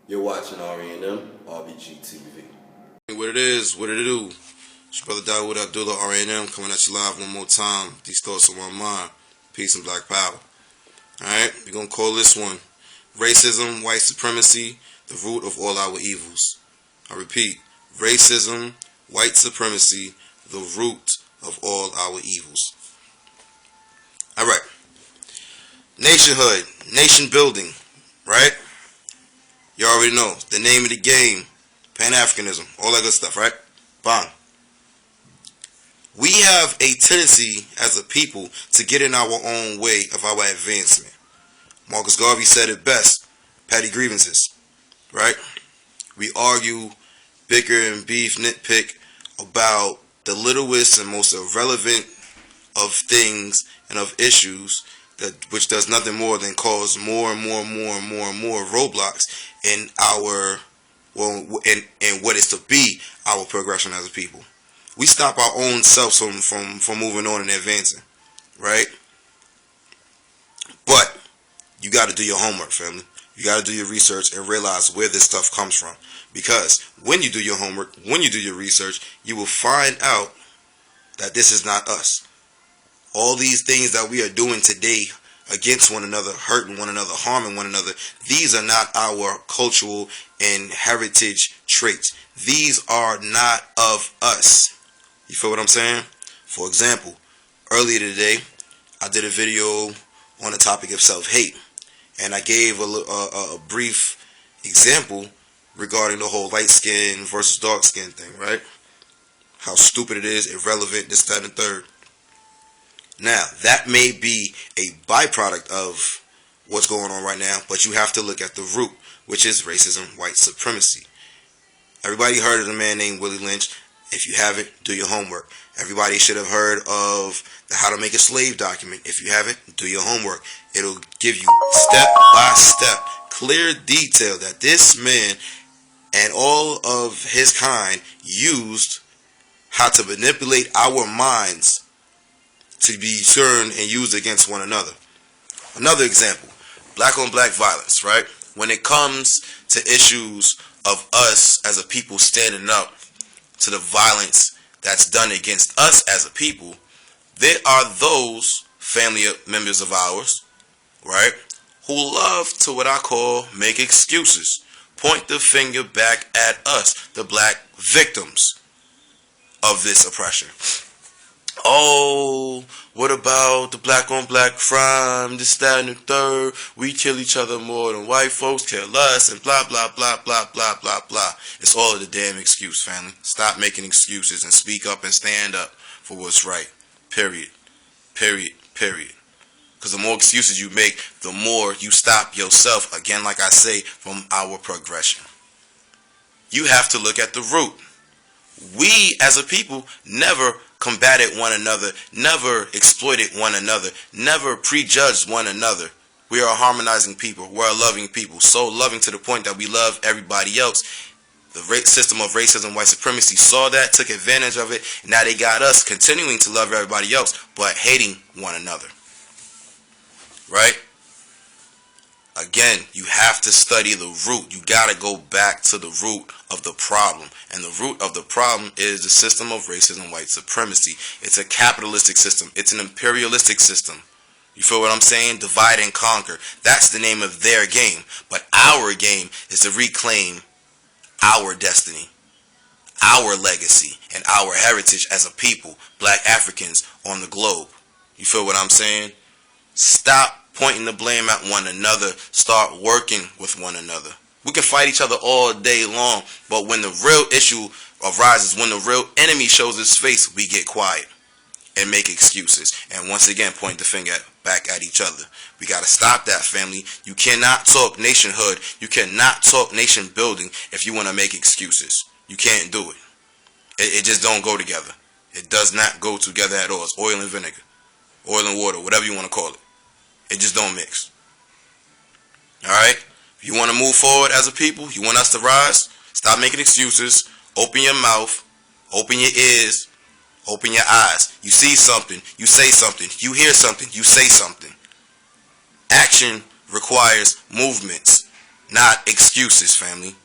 You're watching R&M, RBG TV. What it is, what it do. It's your brother Dawood Abdullah, R&M, coming at you live one more time. These thoughts on my mind. Peace and black power. Alright, we're going to call this one Racism, White Supremacy, the Root of All Our Evils. I repeat, Racism, White Supremacy, the Root of All Our Evils. Alright, nationhood, nation building, right? You already know, the name of the game, Pan-Africanism, all that good stuff, right? Bang. We have a tendency as a people to get in our own way of our advancement. Marcus Garvey said it best, petty grievances, right? We argue, bicker and beef, nitpick about the littlest and most irrelevant of things and of issues, which does nothing more than cause more and more roadblocks in our, in what is to be our progression as a people. We stop our own selves from moving on and advancing, right? But you got to do your homework, family. You got to do your research and realize where this stuff comes from. Because when you do your homework, when you do your research, you will find out that this is not us. All these things that we are doing today against one another, hurting one another, harming one another, these are not our cultural and heritage traits. These are not of us. You feel what I'm saying? For example, earlier today, I did a video on the topic of self-hate. And I gave a brief example regarding the whole light skin versus dark skin thing, right? How stupid it is, irrelevant, this, that, and third. Now, that may be a byproduct of what's going on right now, but you have to look at the root, which is racism, white supremacy. Everybody heard of a man named Willie Lynch. If you haven't, do your homework. Everybody should have heard of the How to Make a Slave document. If you haven't, do your homework. It'll give you step by step, clear detail that this man and all of his kind used how to manipulate our minds to be turned and used against one another. Another example, black on black violence, right? When it comes to issues of us as a people standing up to the violence that's done against us as a people, there are those family members of ours, right, who love to what I call make excuses, point the finger back at us, the black victims of this oppression. Oh, what about the black on black crime, this, that, and the third? We kill each other more than white folks kill us, and blah, blah, blah, blah, blah, blah, blah. It's all of the damn excuse, family. Stop making excuses and speak up and stand up for what's right. Period. Period. Period. Because the more excuses you make, the more you stop yourself, again, like I say, from our progression. You have to look at the root. We, as a people, never combated one another, never exploited one another, never prejudged one another. We are a harmonizing people. We're a loving people. So loving to the point that we love everybody else. The system of racism, white supremacy saw that, took advantage of it. And now they got us continuing to love everybody else, but hating one another. Right? Again, you have to study the root. You got to go back to the root of the problem. And the root of the problem is the system of racism, white supremacy. It's a capitalistic system. It's an imperialistic system. You feel what I'm saying? Divide and conquer. That's the name of their game. But our game is to reclaim our destiny, our legacy, and our heritage as a people, black Africans on the globe. You feel what I'm saying? Stop pointing the blame at one another. Start working with one another. We can fight each other all day long, but when the real issue arises, when the real enemy shows his face, we get quiet and make excuses. And once again, point the finger back at each other. We got to stop that, family. You cannot talk nationhood. You cannot talk nation building if you want to make excuses. You can't do it. It just don't go together. It does not go together at all. It's oil and vinegar, oil and water, whatever you want to call it. It just don't mix. Alright? If you want to move forward as a people, you want us to rise, stop making excuses, open your mouth, open your ears, open your eyes. You see something, you say something. You hear something, you say something. Action requires movements. not excuses, family.